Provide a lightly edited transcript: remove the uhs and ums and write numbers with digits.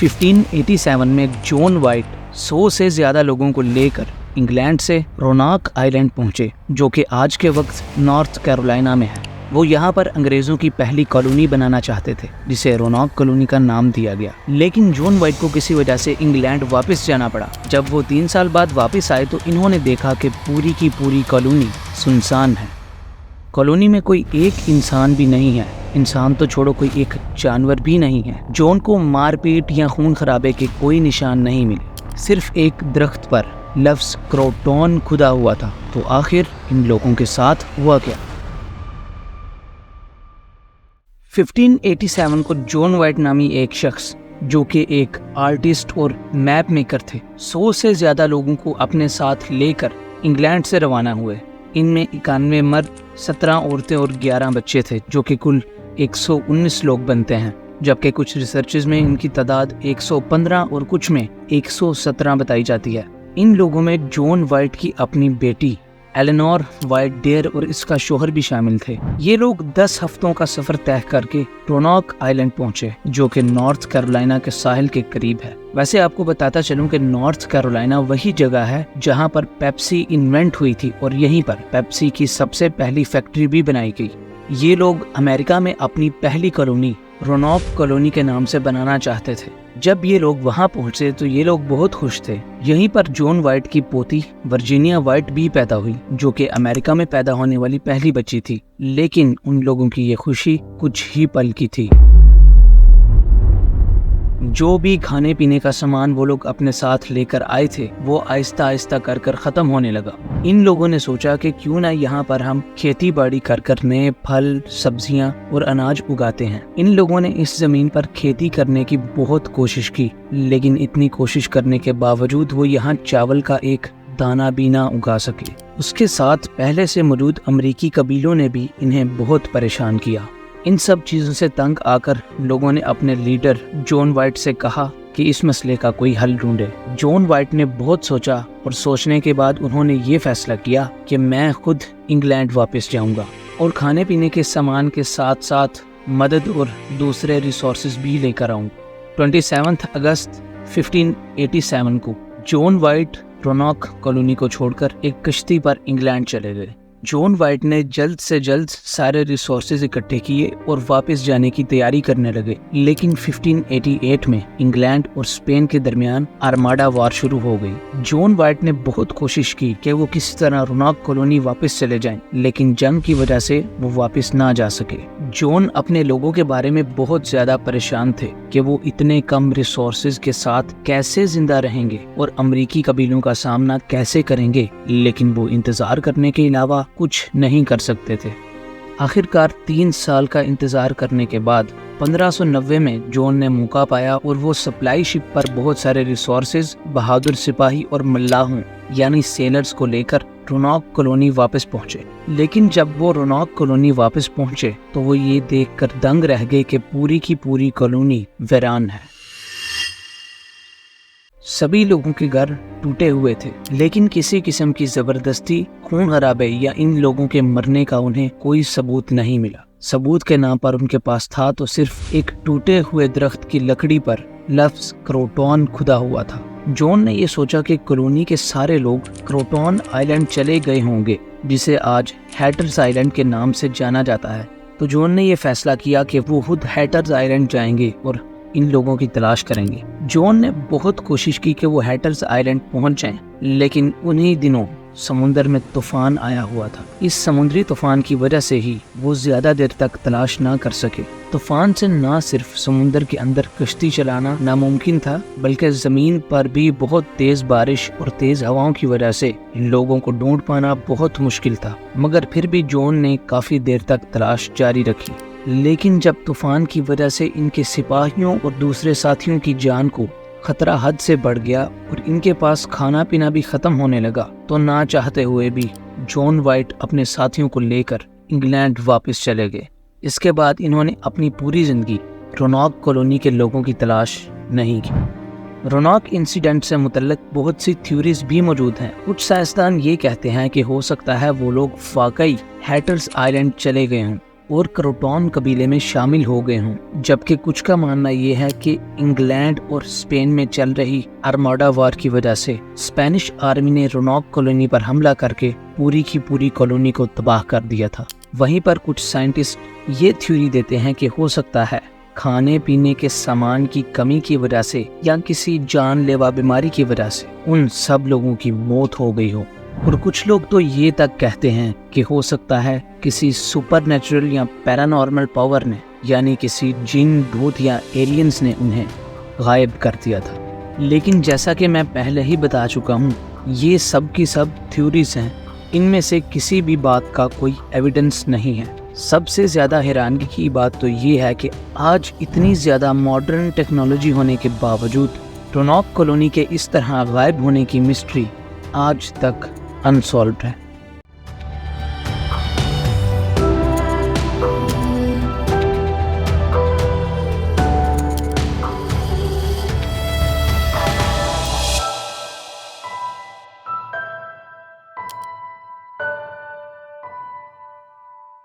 1587 में John white 100 से ज़्यादा लोगों को लेकर इंग्लैंड से रोनाक आइलैंड पहुंचे, जो कि आज के वक्त नॉर्थ कैरोलिना में है। वो यहाँ पर अंग्रेज़ों की पहली कॉलोनी बनाना चाहते थे, जिसे रोनाक कॉलोनी का नाम दिया गया। लेकिन जॉन वाइट को किसी वजह से इंग्लैंड वापस जाना पड़ा। जब वो 3 साल बाद वापस आए तो इन्होंने देखा कि पूरी की पूरी कॉलोनी सुनसान है। कॉलोनी में कोई एक इंसान भी नहीं है, इंसान तो छोड़ो कोई एक जानवर भी नहीं है। जॉन को मारपीट या खून खराबे के कोई निशान नहीं मिले, सिर्फ एक दरख्त पर लफ्ज़ क्रोटॉन खुदा हुआ था। तो आखिर इन लोगों के साथ हुआ क्या? 1587 को जॉन वाइट नामी एक शख्स, जो कि एक आर्टिस्ट और मैप मेकर थे, 100 से ज़्यादा लोगों को अपने साथ लेकर इंग्लैंड से रवाना हुए। इनमें 91 मर्द, 17 औरतें और 11 बच्चे थे, जो कि कुल 119 लोग बनते हैं। जबकि कुछ रिसर्चेज में इनकी तादाद 115 और कुछ में 117 बताई जाती है। इन लोगों में जॉन वाइट की अपनी बेटी एलेनोर वाइट डेयर और इसका शोहर भी शामिल थे। ये लोग 10 हफ्तों का सफर तय करके रोनाक आइलैंड पहुंचे, जो कि नॉर्थ कैरोलिना के साहिल के करीब है। वैसे आपको बताता चलूं कि नॉर्थ कैरोलिना वही जगह है जहां पर पेप्सी इन्वेंट हुई थी और यहीं पर पेप्सी की सबसे पहली फैक्ट्री भी बनाई गई। ये लोग अमेरिका में अपनी पहली कॉलोनी रोनाक कॉलोनी के नाम से बनाना चाहते थे। जब ये लोग वहां पहुंचे तो ये लोग बहुत खुश थे। यहीं पर जॉन वाइट की पोती वर्जीनिया वाइट भी पैदा हुई, जो कि अमेरिका में पैदा होने वाली पहली बच्ची थी। लेकिन उन लोगों की ये खुशी कुछ ही पल की थी। जो भी खाने पीने का सामान वो लोग अपने साथ लेकर आए थे, वो आहिस्ता आहिस्ता कर खत्म होने लगा। इन लोगों ने सोचा कि क्यों ना यहाँ पर हम खेती बाड़ी कर नए फल, सब्जियां और अनाज उगाते हैं। इन लोगों ने इस जमीन पर खेती करने की बहुत कोशिश की, लेकिन इतनी कोशिश करने के बावजूद वो यहाँ चावल का एक दाना भी ना उगा सके। उसके साथ पहले से मौजूद अमरीकी कबीलों ने भी इन्हें बहुत परेशान किया। इन सब चीज़ों से तंग आकर लोगों ने अपने लीडर जॉन वाइट से कहा कि इस मसले का कोई हल ढूंढे। जॉन वाइट ने बहुत सोचा और सोचने के बाद उन्होंने ये फैसला किया कि मैं खुद इंग्लैंड वापस जाऊंगा और खाने पीने के सामान के साथ साथ मदद और दूसरे रिसोर्सेज भी लेकर आऊंगा। 27 अगस्त 1587 को जॉन वाइट रोनाक कॉलोनी को छोड़कर एक कश्ती पर इंग्लैंड चले गए। जॉन वाइट ने जल्द से जल्द सारे रिसोर्सेज इकट्ठे किए और वापस जाने की तैयारी करने लगे। लेकिन 1588 में इंग्लैंड और स्पेन के दरमियान आर्माडा वार शुरू हो गई। जॉन वाइट ने बहुत कोशिश की कि वो किसी तरह रोनाक कॉलोनी वापस चले जाएं, लेकिन जंग की वजह से वो वापस ना जा सके। जॉन अपने लोगों के बारे में बहुत ज्यादा परेशान थे कि वो इतने कम रिसोर्सेज के साथ कैसे जिंदा रहेंगे और अमरीकी कबीलों का सामना कैसे करेंगे, लेकिन वो इंतजार करने के अलावा कुछ नहीं कर सकते थे। आखिरकार 3 साल का इंतजार करने के बाद 1590 में जॉन ने मौका पाया और वो सप्लाई शिप पर बहुत सारे रिसोर्सेज, बहादुर सिपाही और मल्लाहों यानी सेलर्स को लेकर रोनाक कॉलोनी वापस पहुंचे। लेकिन जब वो रोनाक कॉलोनी वापस पहुंचे तो वो ये देखकर दंग रह गए कि पूरी की पूरी कॉलोनी वीरान है। सभी लोगों के घर टूटे हुए थे, लेकिन किसी किस्म की जबरदस्ती, खून खराबे या इन लोगों के मरने का उन्हें कोई सबूत नहीं मिला। सबूत के नाम पर उनके पास था तो सिर्फ एक टूटे हुए दरख्त की लकड़ी पर लफ्ज़ क्रोटॉन खुदा हुआ था। जॉन ने ये सोचा कि कॉलोनी के सारे लोग क्रोटॉन आइलैंड चले गए होंगे, जिसे आज हैटर्स आइलैंड के नाम से जाना जाता है। तो जॉन ने ये फैसला किया कि वो खुद हैटर्स आइलैंड जाएंगे और इन लोगों की तलाश करेंगे। जॉन ने बहुत कोशिश की कि वो हैटर्स आइलैंड पहुंच जाएं, लेकिन उन्हीं दिनों समुंदर में तूफान आया हुआ था। इस समुद्री तूफान की वजह से ही वो ज्यादा देर तक तलाश ना कर सके। तूफान से ना सिर्फ समुंदर के अंदर कश्ती चलाना नामुमकिन था, बल्कि जमीन पर भी बहुत तेज बारिश और तेज हवाओं की वजह से इन लोगों को ढूंढ पाना बहुत मुश्किल था। मगर फिर भी जॉन ने काफी देर तक तलाश जारी रखी। लेकिन जब तूफान की वजह से इनके सिपाहियों और दूसरे साथियों की जान को खतरा हद से बढ़ गया और इनके पास खाना पीना भी खत्म होने लगा, तो ना चाहते हुए भी जॉन वाइट अपने साथियों को लेकर इंग्लैंड वापस चले गए। इसके बाद इन्होंने अपनी पूरी जिंदगी रोनाक कॉलोनी के लोगों की तलाश नहीं की। रोनाक इंसिडेंट से मुतल्लिक बहुत सी थ्योरीज भी मौजूद हैं। कुछ साइंसदान ये कहते हैं कि हो सकता है वो लोग वाकई हैटर्स आइलैंड चले गए हों اور क्रोटॉन कबीले में शामिल हो गए हों, जबकि कुछ का मानना ये है कि इंग्लैंड और स्पेन में चल रही आर्माडा वार की वजह से स्पेनिश आर्मी ने रोनॉक कॉलोनी पर हमला करके पूरी की पूरी कॉलोनी को तबाह कर दिया था। वहीं पर कुछ साइंटिस्ट ये थ्योरी देते हैं कि हो सकता है खाने पीने के सामान की कमी की वजह से या किसी जानलेवा बीमारी की वजह से उन सब लोगों की मौत हो गई हो। और कुछ लोग तो ये तक कहते हैं कि हो सकता है किसी सुपरनेचुरल या पैरानॉर्मल पावर ने, यानी किसी जिन, भूत या एलियंस ने उन्हें गायब कर दिया था। लेकिन जैसा कि मैं पहले ही बता चुका हूँ, ये सब की सब थ्योरीज हैं, इनमें से किसी भी बात का कोई एविडेंस नहीं है। सबसे ज़्यादा हैरानगी की बात तो ये है कि आज इतनी ज़्यादा मॉडर्न टेक्नोलॉजी होने के बावजूद रोनॉक कॉलोनी के इस तरह गायब होने की मिस्ट्री आज तक अनसॉल्व्ड है।